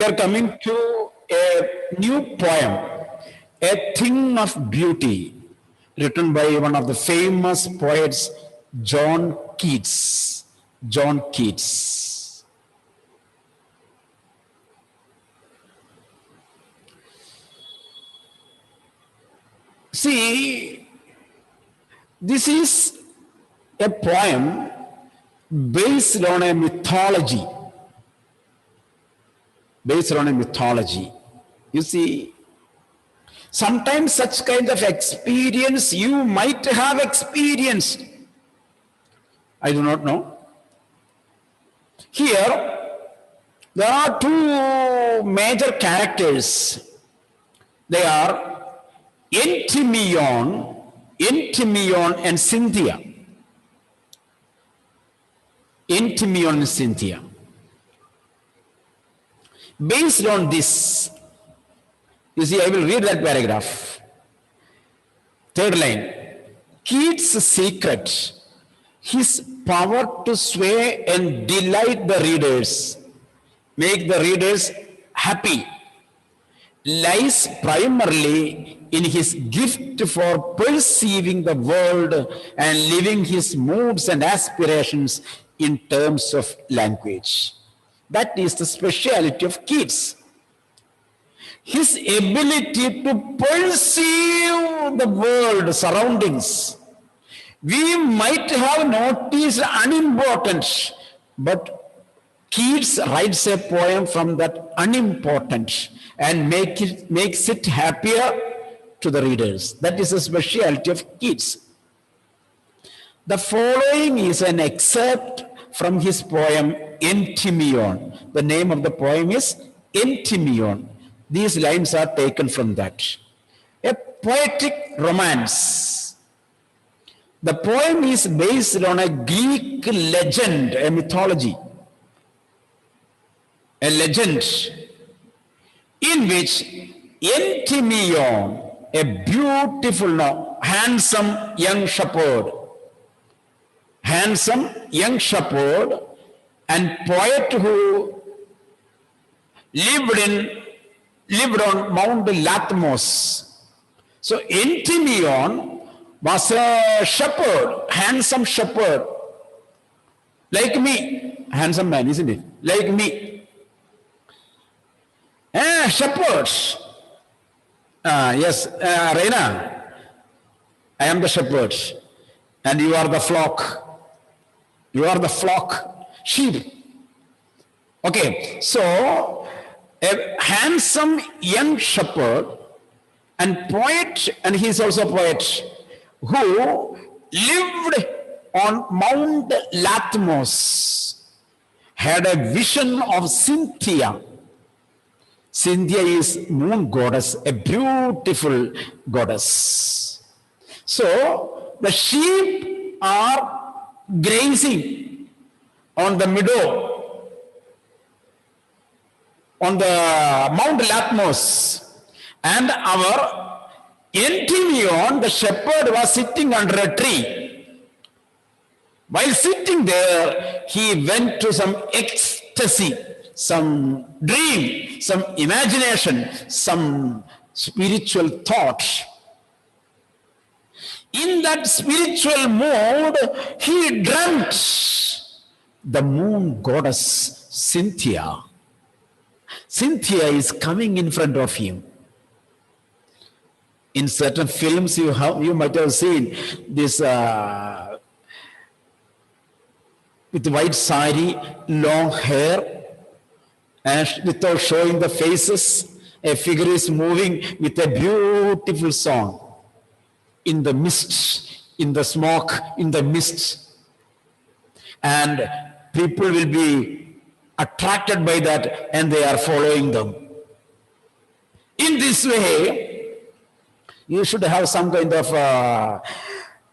We are coming to a new poem, A Thing of Beauty, written by one of the famous poets, John Keats. John Keats. See, this is a poem based on a mythology. Based on a mythology. You see, sometimes such kind of experience you might have experienced. I do not know. Here, there are two major characters. They are Endymion and Cynthia. Endymion and Cynthia. Based on this, you see, I will read that paragraph. Third line. Keats' secret, his power to sway and delight the readers, make the readers happy, lies primarily in his gift for perceiving the world and living his moods and aspirations in terms of language. That is the speciality of Keats. His ability to perceive the world, surroundings. We might have noticed unimportant, but Keats writes a poem from that unimportant and makes it happier to the readers. That is the speciality of Keats. The following is an excerpt from his poem Endymion. The name of the poem is Endymion. These lines are taken from that. A poetic romance. The poem is based on a Greek legend, a mythology. A legend in which Endymion, a beautiful, handsome young shepherd and poet who lived on Mount Latmos. So Endymion was a shepherd, handsome shepherd, like me. Handsome man, isn't it? Like me. Shepherds. Yes, Reina, I am the shepherd, and you are the flock. You are the flock, sheep. Okay, so a handsome young shepherd and poet, and he is also a poet, who lived on Mount Latmos, had a vision of Cynthia. Cynthia is moon goddess, a beautiful goddess. So the sheep are grazing on the meadow, on the Mount Latmos, and our Endymion, the shepherd, was sitting under a tree. While sitting there, he went to some ecstasy, some dream, some imagination, some spiritual thought. In that spiritual mood, he dreamt the moon goddess Cynthia. Cynthia is coming in front of him. In certain films, you might have seen this with white sari, long hair, and without showing the faces, a figure is moving with a beautiful song. In the mist, in the smoke, in the mist. And people will be attracted by that and they are following them. In this way, you should have some kind of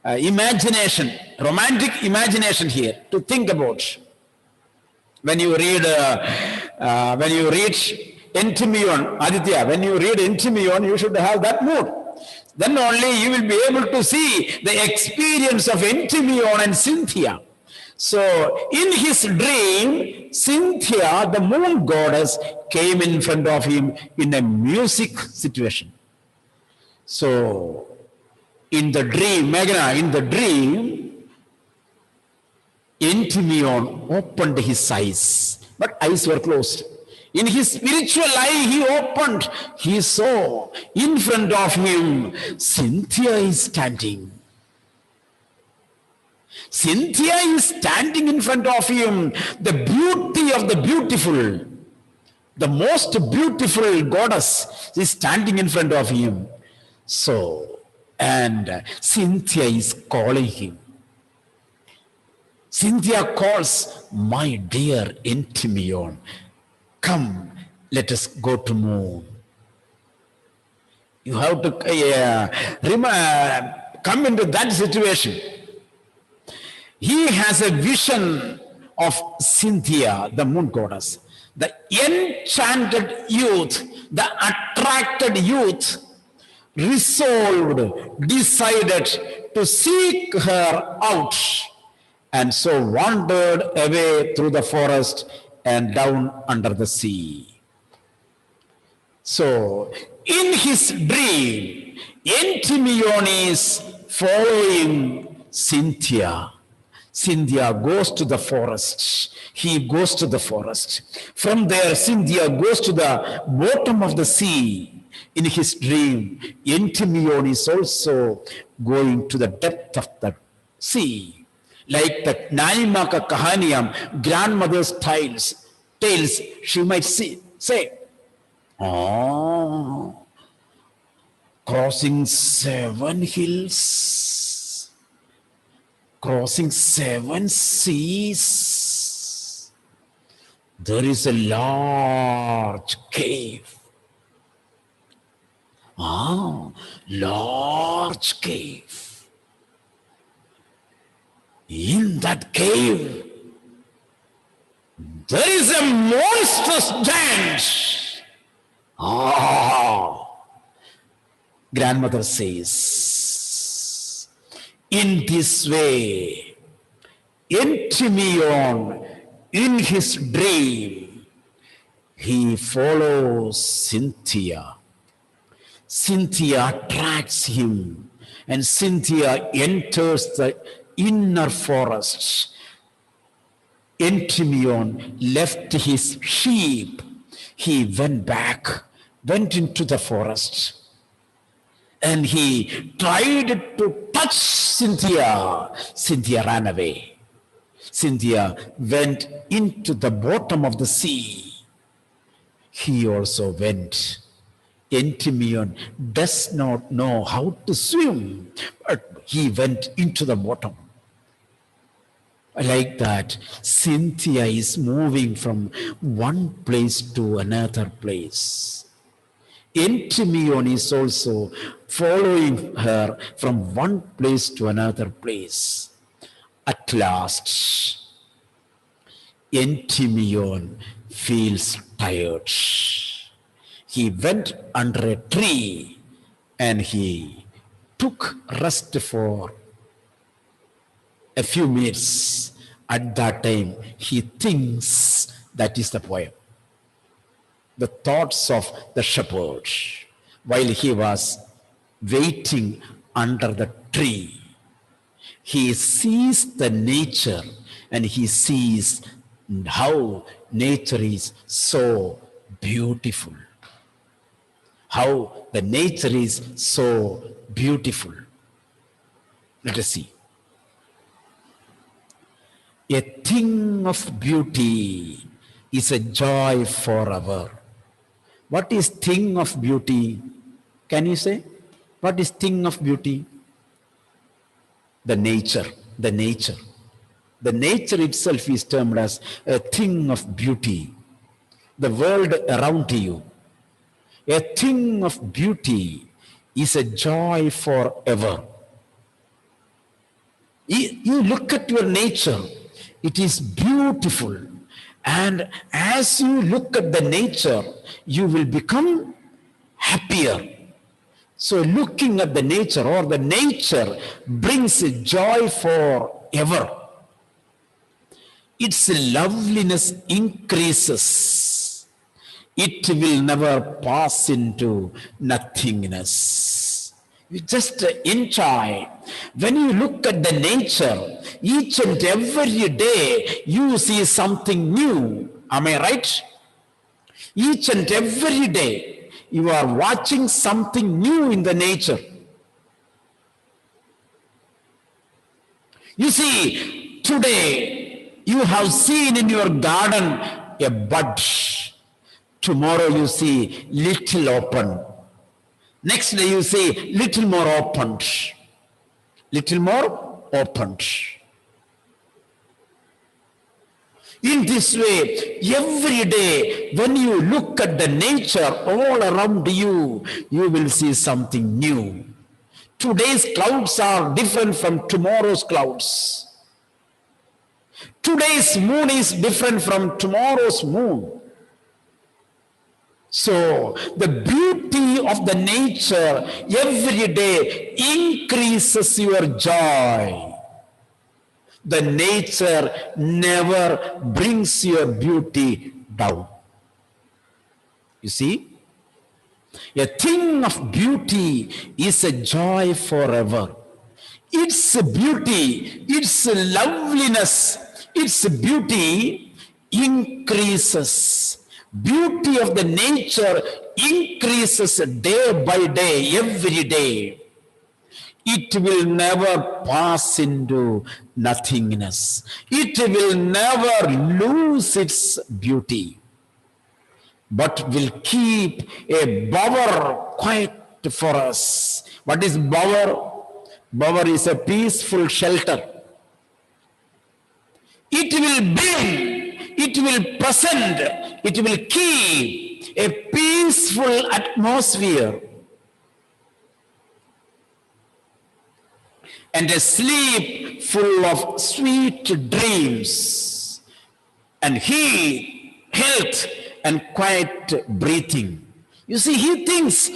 imagination, romantic imagination here to think about. When you read Endymion, Aditya, when you read Endymion, you should have that mood. Then only you will be able to see the experience of Endymion and Cynthia. So in his dream, Cynthia, the moon goddess, came in front of him in a music situation. So in the dream, Meghna, in the dream, Endymion opened his eyes, but eyes were closed. In his spiritual eye, he opened, he saw in front of him, Cynthia is standing. Cynthia is standing in front of him, the beauty of the beautiful, the most beautiful goddess is standing in front of him. So, and Cynthia is calling him. Cynthia calls, my dear Endymion, come, let us go to moon. You have to come into that situation. He has a vision of Cynthia, the moon goddess, the enchanted youth, the attracted youth, resolved, decided to seek her out, and so wandered away through the forest and down under the sea. So, in his dream, Endymion is following Cynthia. Cynthia goes to the forest. He goes to the forest. From there, Cynthia goes to the bottom of the sea. In his dream, Endymion is also going to the depth of the sea. Like the Nanimaka Kahaniyam, grandmother's tales, she might say, oh, crossing 7 hills, crossing 7 seas, there is a large cave. Large cave. In that cave, there is a monstrous giant. Grandmother says, in this way, Endymion, in his dream, he follows Cynthia. Cynthia attracts him, and Cynthia enters the inner forest. Endymion left his sheep. He went into the forest, and he tried to touch Cynthia. Cynthia ran away. Cynthia went into the bottom of the sea. He also went. Endymion does not know how to swim, but he went into the bottom. Like that, Cynthia is moving from one place to another place. Endymion is also following her from one place to another place. At last, Endymion feels tired. He went under a tree and he took rest for a few minutes. At that time, he thinks, that is the poem, the thoughts of the shepherd while he was waiting under the tree. He sees the nature and he sees how nature is so beautiful. How the nature is so beautiful. Let us see. A thing of beauty is a joy forever. What is thing of beauty? Can you say? What is thing of beauty? The nature. The nature. The nature itself is termed as a thing of beauty. The world around you. A thing of beauty is a joy forever. You look at your nature, it is beautiful. And as you look at the nature, you will become happier. So looking at the nature or the nature brings joy forever. its loveliness increases. It will never pass into nothingness. You just enjoy. When you look at the nature, each and every day you see something new. Am I right? Each and every day you are watching something new in the nature. You see, today you have seen in your garden a bud. Tomorrow you see little open. Next day you see little more opened. Little more opened. In this way, every day when you look at the nature all around you, you will see something new. Today's clouds are different from tomorrow's clouds. Today's moon is different from tomorrow's moon. So the beauty of the nature every day increases your joy. The nature never brings your beauty down. You see? A thing of beauty is a joy forever. Its beauty, its loveliness, its beauty increases. Beauty of the nature increases day by day, every day. It will never pass into nothingness. It will never lose its beauty, but will keep a bower quiet for us. What is bower? Bower is a peaceful shelter. It will bring, it will present, it will keep a peaceful atmosphere and a sleep full of sweet dreams and heat, health, and quiet breathing. You see, he thinks,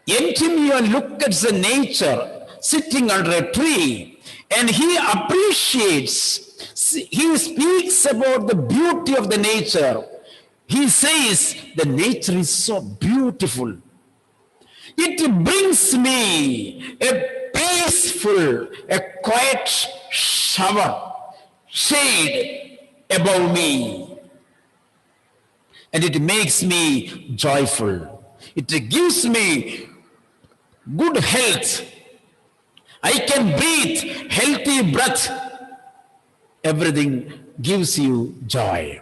Anthony look at the nature sitting under a tree, and he appreciates, he speaks about the beauty of the nature. He says, the nature is so beautiful. It brings me a peaceful, a quiet shower, shade above me. And it makes me joyful. It gives me good health. I can breathe healthy breath. Everything gives you joy.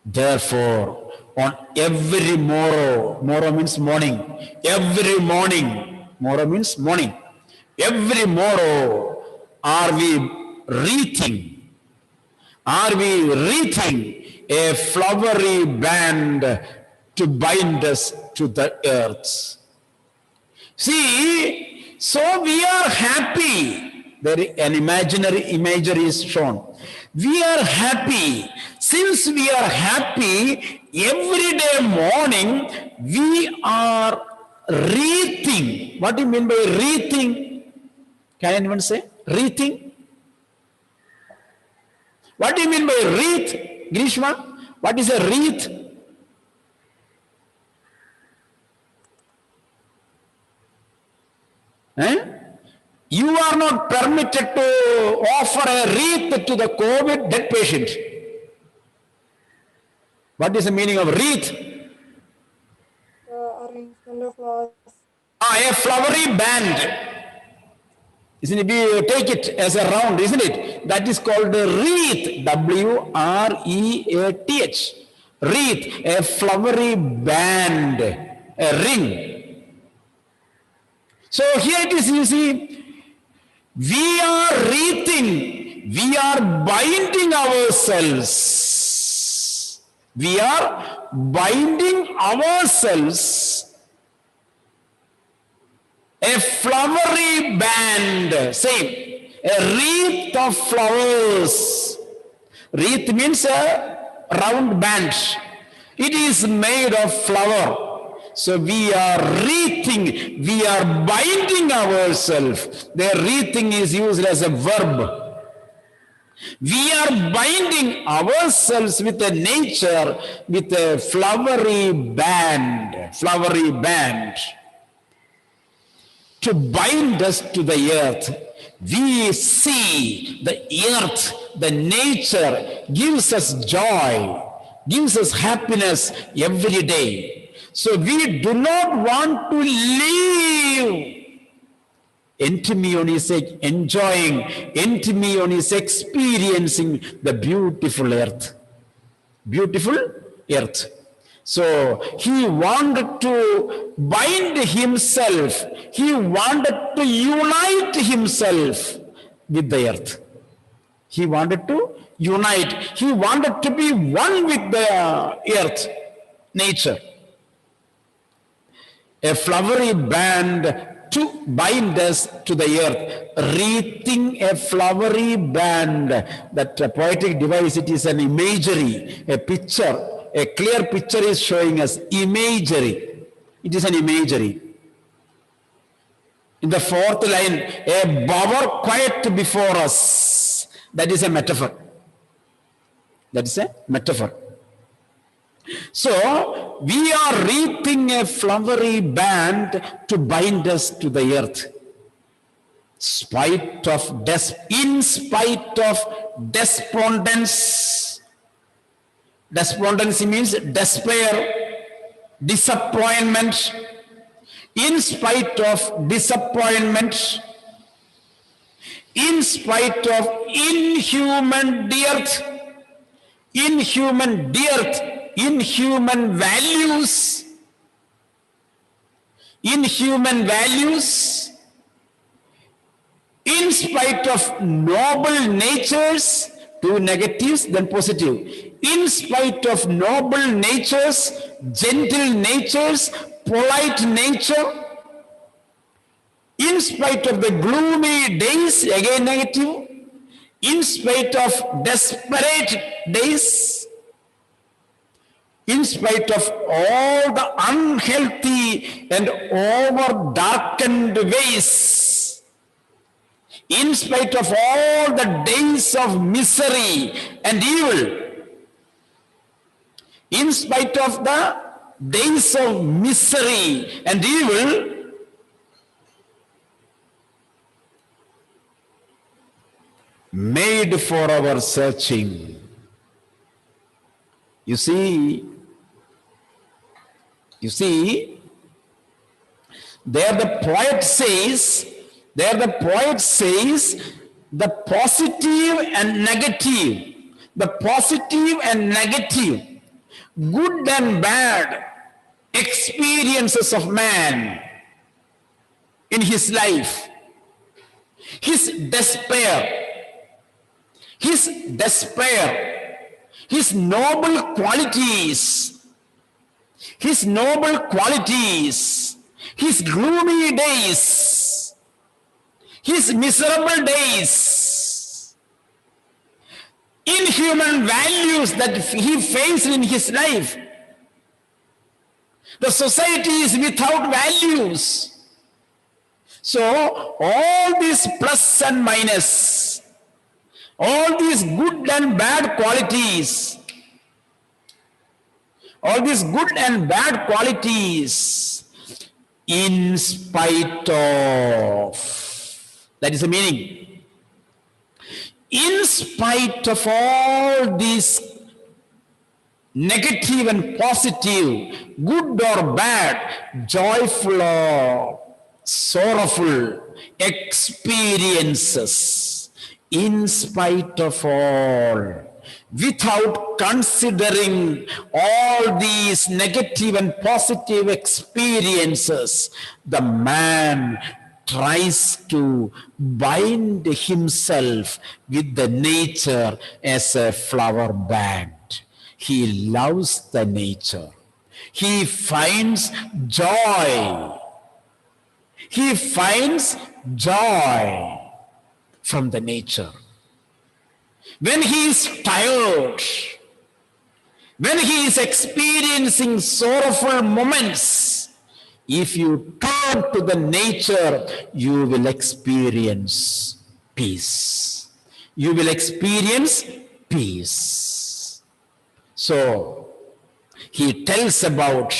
Therefore, on every morrow, morrow means morning, every morning, morrow means morning, every morrow are we wreathing a flowery band to bind us to the earth. See, so we are happy. There an imaginary imagery is shown. We are happy. Since we are happy, every day morning we are wreathing. What do you mean by wreathing? Can anyone say? Wreathing? What do you mean by wreath, Grishma? What is a wreath? You are not permitted to offer a wreath to the COVID dead patient. What is the meaning of wreath? Arrangement of flowers. A flowery band. Isn't it? We take it as a round, isn't it? That is called a wreath. W-R-E-A-T-H. Wreath, a flowery band, a ring. So here it is, you see, we are wreathing, we are binding ourselves. We are binding ourselves a flowery band, same, a wreath of flowers. Wreath means a round band. It is made of flower. So we are wreathing, we are binding ourselves. The wreathing is used as a verb. We are binding ourselves with a nature, with a flowery band, to bind us to the earth. We see the earth, the nature gives us joy, gives us happiness every day. So we do not want to leave Endymion is enjoying, Endymion is experiencing the beautiful earth. Beautiful earth. So he wanted to bind himself, he wanted to unite himself with the earth. He wanted to unite, he wanted to be one with the earth, nature. A flowery band to bind us to the earth, wreathing a flowery band. That poetic device, it is an imagery, a picture, a clear picture is showing us imagery. It is an imagery. In the fourth line, a bower quiet before us. That is a metaphor. That is a metaphor. So, we are wreathing a flowery band to bind us to the earth. In spite of despondence. Despondency means despair, disappointment. In spite of disappointment, in spite of inhuman dearth, inhuman values, in spite of noble natures, two negatives, then positive. In spite of noble natures, gentle natures, polite nature, in spite of the gloomy days, again negative, in spite of desperate days, in spite of all the unhealthy and over-darkened ways, in spite of all the days of misery and evil, in spite of the days of misery and evil, made for our searching. You see, there the poet says, the positive and negative, good and bad experiences of man in his life, his despair, his noble qualities, his gloomy days, his miserable days, inhuman values that he faced in his life. The society is without values. So all these plus and minus, all these good and bad qualities, in spite of, that is the meaning, in spite of all these negative and positive, good or bad, joyful or sorrowful experiences, in spite of all, without considering all these negative and positive experiences, the man tries to bind himself with the nature as a flower band. He loves the nature. He finds joy. From the nature. When he is tired, when he is experiencing sorrowful moments, if you turn to the nature, you will experience peace. you will experience peace. So he tells about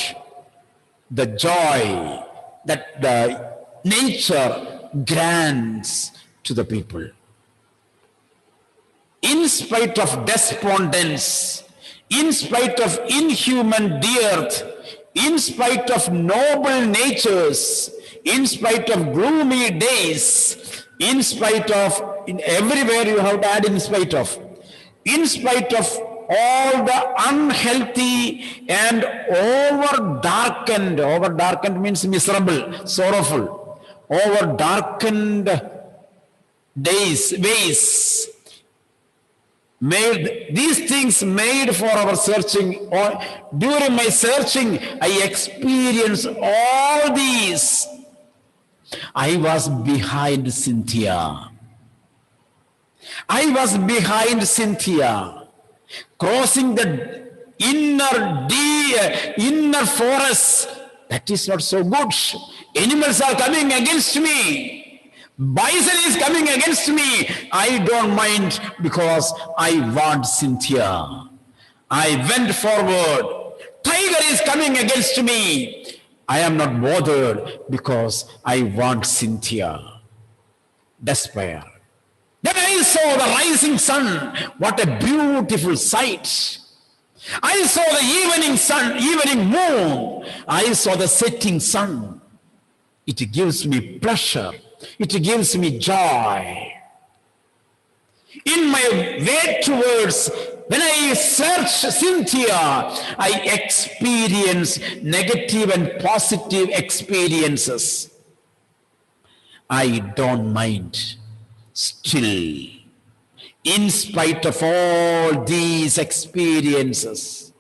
the joy that the nature grants to the people. In spite of despondence, in spite of inhuman dearth, in spite of noble natures, in spite of gloomy days, in spite of, in everywhere you have to add in spite of all the unhealthy and over darkened means miserable, sorrowful, over darkened ways, made these things made for our searching. During my searching, I experienced all these. I was behind Cynthia. Crossing the inner forest. That is not so good. Animals are coming against me. Bison is coming against me. I don't mind because I want Cynthia. I went forward. Tiger is coming against me. I am not bothered because I want Cynthia. Despair. Then I saw the rising sun. What a beautiful sight. I saw the evening moon. I saw the setting sun. It gives me pleasure. It gives me joy. In my way towards, when I search Cynthia, I experience negative and positive experiences. I don't mind. Still, in spite of all these experiences,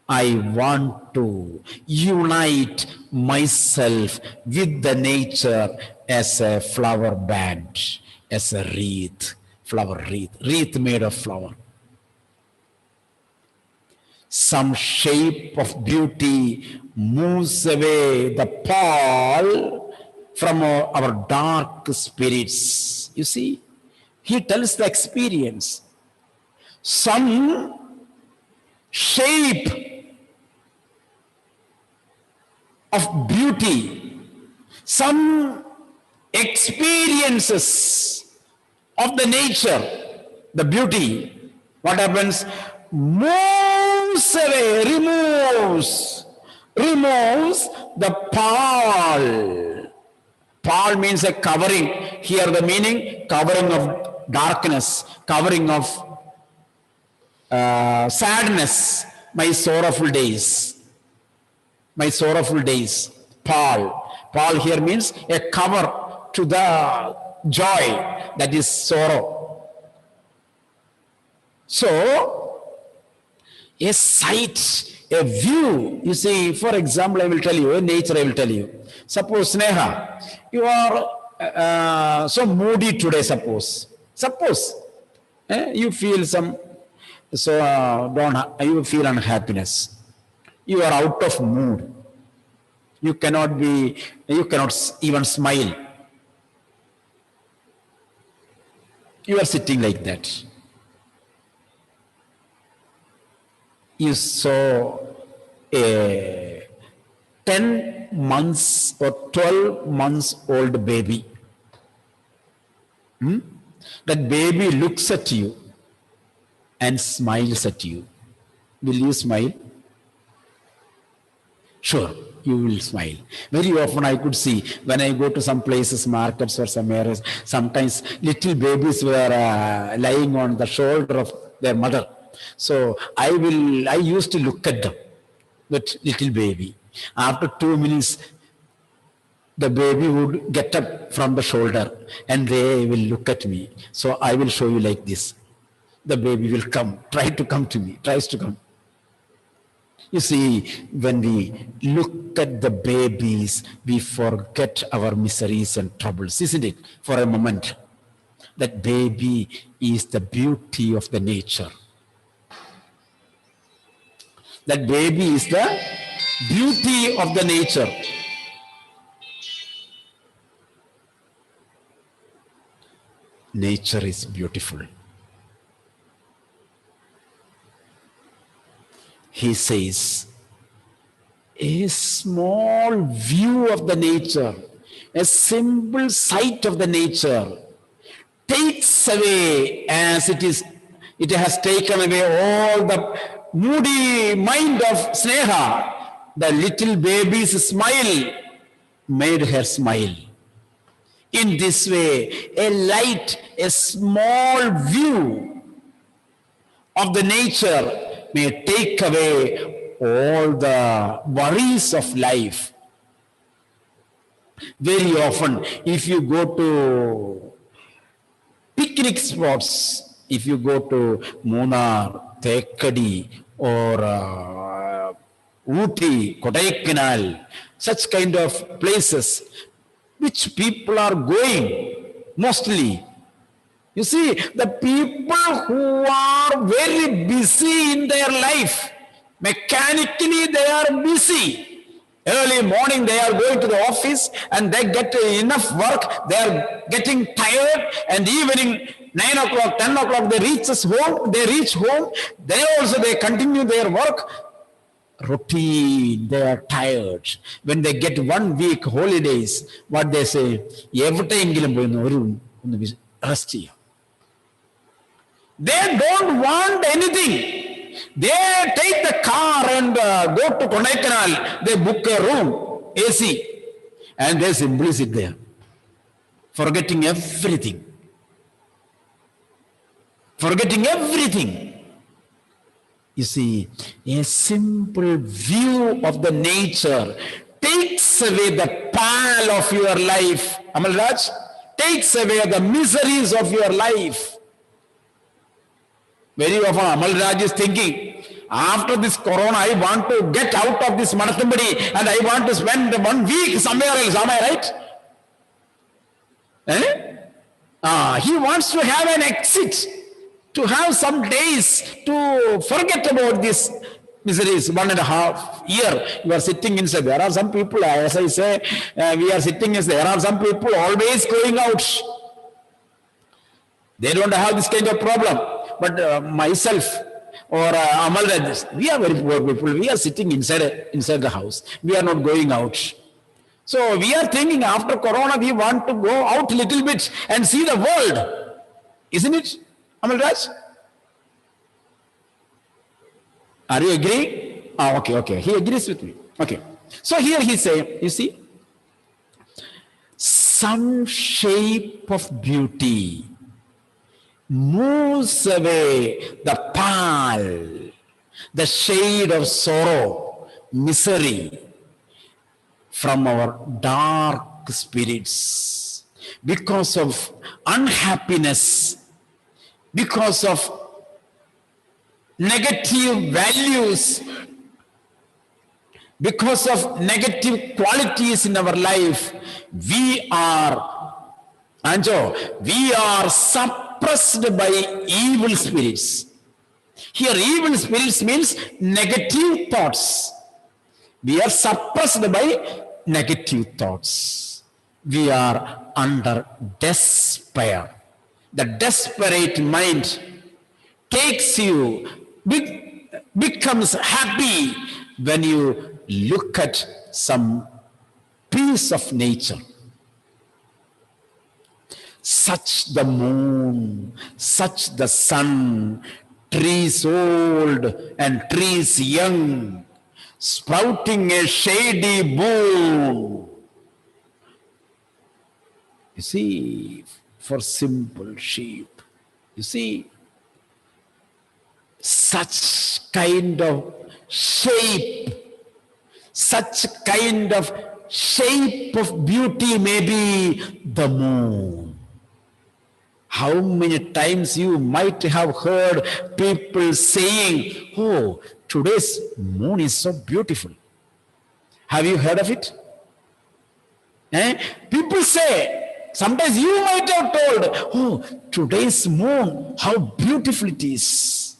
I want to unite myself with the nature as a flower band, as a wreath, flower wreath made of flower. Some shape of beauty moves away the pall from our dark spirits. You see, he tells the experience. Some shape of beauty, some experiences of the nature, the beauty, what happens? Moves away, removes the pall. Pall means a covering. Here the meaning, covering of darkness, covering of sadness, my sorrowful days. Pall here means a cover to the joy that is sorrow. So, a sight, a view, you see, for example, I will tell you, nature I will tell you. Suppose, Sneha, you are so moody today, suppose you feel you feel unhappiness. You are out of mood. You cannot even smile. You are sitting like that. You saw a 10 months or 12 months old baby. That baby looks at you and smiles at you. Will you smile? Sure, you will smile. Very often I could see when I go to some places, markets or some areas, sometimes little babies were lying on the shoulder of their mother. So I used to look at them, that little baby. After 2 minutes, the baby would get up from the shoulder and they will look at me. So I will show you like this. The baby will tries to come to me. You see, when we look at the babies, we forget our miseries and troubles, isn't it? For a moment. That baby is the beauty of the nature. That baby is the beauty of the nature. Nature is beautiful. he says, a small view of the nature, a simple sight of the nature takes away, as it has taken away all the moody mind of Sneha. The little baby's smile made her smile. In this way, a light, a small view of the nature may take away all the worries of life. Very often, if you go to picnic spots, if you go to Munnar, Thekkady, or Ooty, Kodaikanal, such kind of places, which people are going mostly. You see, the people who are very busy in their life, mechanically they are busy. Early morning they are going to the office and they get enough work, they are getting tired, and evening 9 o'clock, 10 o'clock they reach home, then also they continue their work. Routine, they are tired. When they get 1 week holidays, what they say, rest. They don't want anything. They take the car and go to Kodaikanal. They book a room, AC, and they simply sit there, forgetting everything. Forgetting everything. You see, a simple view of the nature takes away the pall of your life. Amalraj, takes away the miseries of your life. Very often Amalraj is thinking, after this corona, I want to get out of this Manathambadi and I want to spend 1 week somewhere else. Am I right? He wants to have an exit, to have some days to forget about this miseries. 1.5 years you are sitting inside. There are some people, as I say, we are sitting inside. There are some people always going out. They don't have this kind of problem. But myself or Amalraj, we are very poor people. We are sitting inside the house. We are not going out. So we are thinking after corona we want to go out a little bit and see the world. Isn't it, Amalraj? Are you agreeing? Okay. He agrees with me. Okay. So here he say, you see, some shape of beauty moves away the pall, the shade of sorrow, misery from our dark spirits because of unhappiness, because of negative values, because of negative qualities in our life. We are suppressed by evil spirits. Here evil spirits means negative thoughts. We are suppressed by negative thoughts. We are under despair. The desperate mind takes you, becomes happy when you look at some piece of nature. Such the moon, such the sun, trees old and trees young, sprouting a shady boon. You see, for simple sheep, you see, such kind of shape, such kind of shape of beauty may be the moon. How many times you might have heard people saying, oh, today's moon is so beautiful. Have you heard of it? People say, sometimes you might have told, oh, today's moon, how beautiful it is.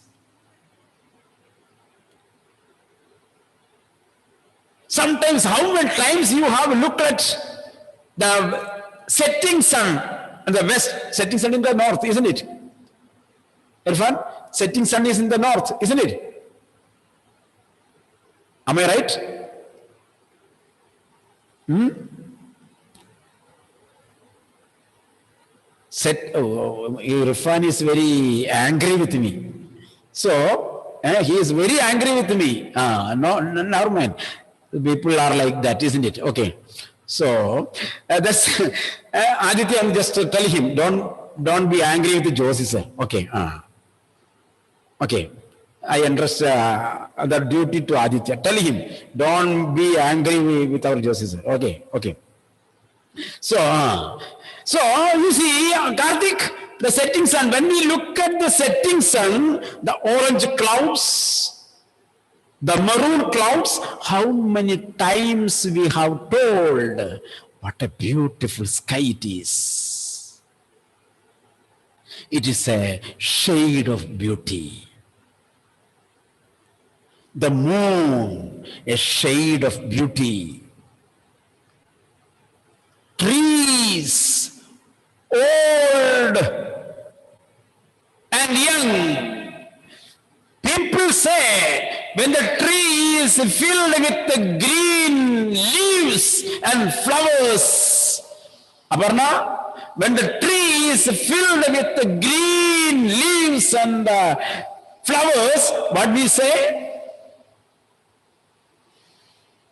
Sometimes, how many times you have looked at the setting sun in the west, setting sun in the north, isn't it? Irfan, setting sun is in the north, isn't it? Am I right? Irfan is very angry with me. So, he is very angry with me. No, never mind. People are like that, isn't it? Okay. So, that's Aditya, I'm just tell him, don't be angry with Josie, sir. Okay. Okay. I understand the duty to Aditya. Tell him, don't be angry with our Josie, sir. Okay. Okay. So, you see, Karthik, the setting sun, when we look at the setting sun, the orange clouds, the maroon clouds, how many times we have told what a beautiful sky it is. It is a shade of beauty. The moon, a shade of beauty. Trees, old and young. People say when the tree is filled with the green leaves and flowers, Aparna, when the tree is filled with the green leaves and flowers, what we say?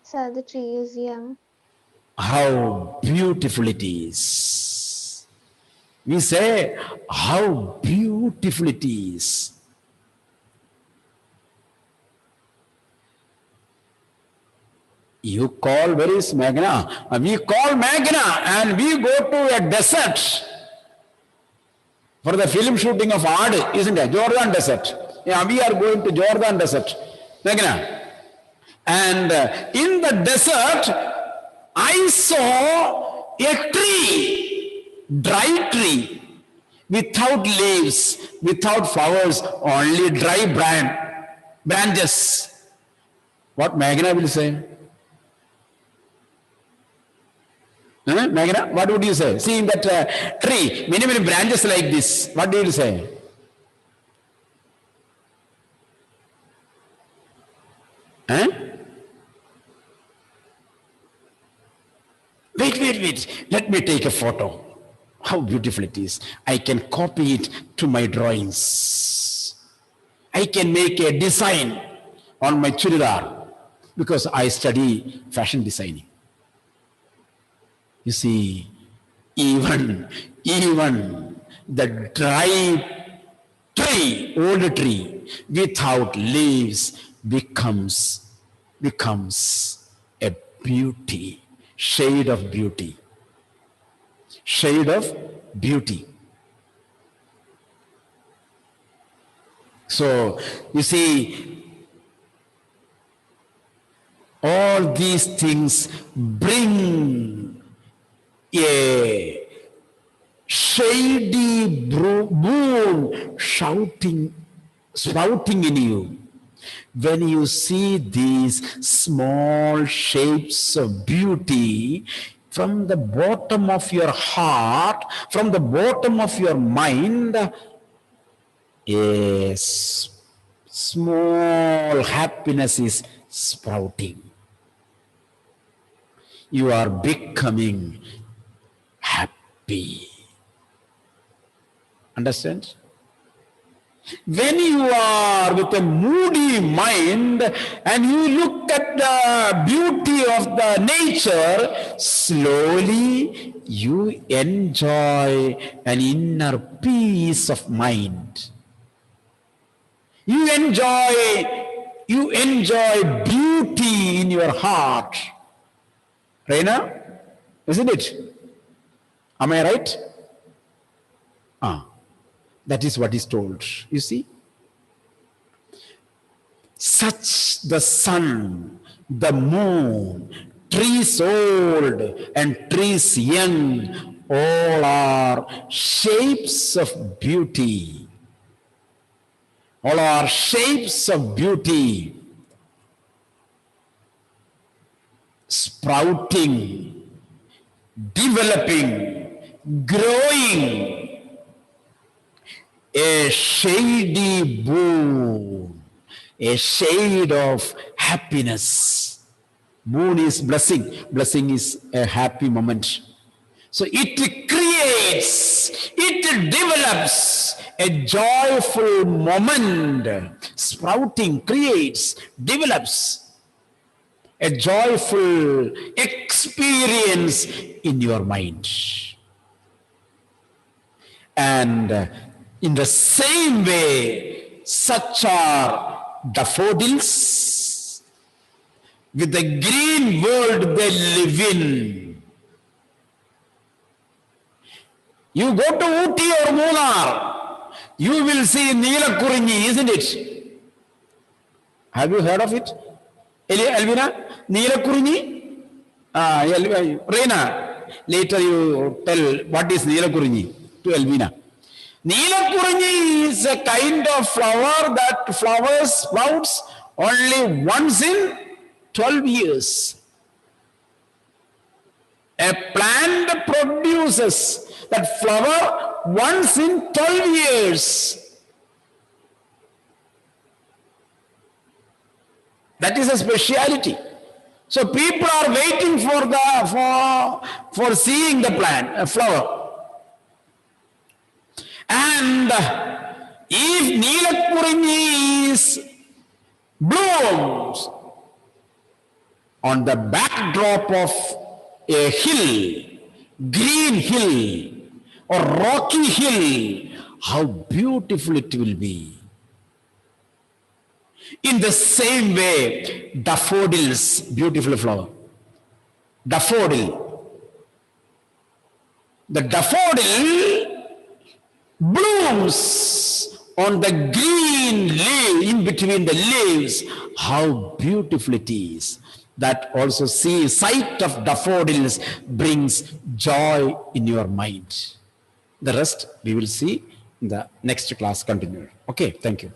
Sir, the tree is young. How beautiful it is. We say, how beautiful it is. You call, where is Meghna? We call Meghna and we go to a desert for the film shooting of Aad, isn't it? Jordan desert. Yeah, we are going to Jordan desert. Meghna. And in the desert, I saw a tree, dry tree, without leaves, without flowers, only dry branches. What Meghna will say? Meghna, what would you say? Seeing that tree, many branches like this, what do you say? Wait. Let me take a photo. How beautiful it is. I can copy it to my drawings. I can make a design on my churidar because I study fashion designing. You see, even the dry tree, old tree, without leaves becomes a beauty, shade of beauty. Shade of beauty. So, you see, all these things bring a shady boon sprouting in you. When you see these small shapes of beauty, from the bottom of your heart, from the bottom of your mind, a small happiness is sprouting. You are becoming happy. Understand? When you are with a moody mind and you look at the beauty of the nature, slowly you enjoy an inner peace of mind. You enjoy beauty in your heart. Reina, isn't it? Am I right? That is what is told. You see? Such the sun, the moon, trees old and trees young, all are shapes of beauty. All are shapes of beauty. Sprouting, developing, growing. A shady boon, a shade of happiness. Moon is blessing. Blessing is a happy moment. So it creates, it develops a joyful moment. Sprouting creates, develops a joyful experience in your mind. And in the same way, such are daffodils with the green world they live in. You go to Ooty or Munnar, you will see Neelakurinji, isn't it? Have you heard of it? Elvina? Neelakurinji? Reina, later you tell what is Neelakurinji to Elvina. Neelakurinji is a kind of flower that flowers sprouts only once in 12 years. A plant produces that flower once in 12 years. That is a speciality. So people are waiting for seeing the plant, a flower. And if Neelakurinji blooms on the backdrop of a hill, green hill or rocky hill, how beautiful it will be. In the same way, daffodils, beautiful flower. Daffodil. The daffodil blooms on the green leaf, in between the leaves. How beautiful it is. That also sight of daffodils brings joy in your mind. The rest we will see in the next class continued. Okay, thank you.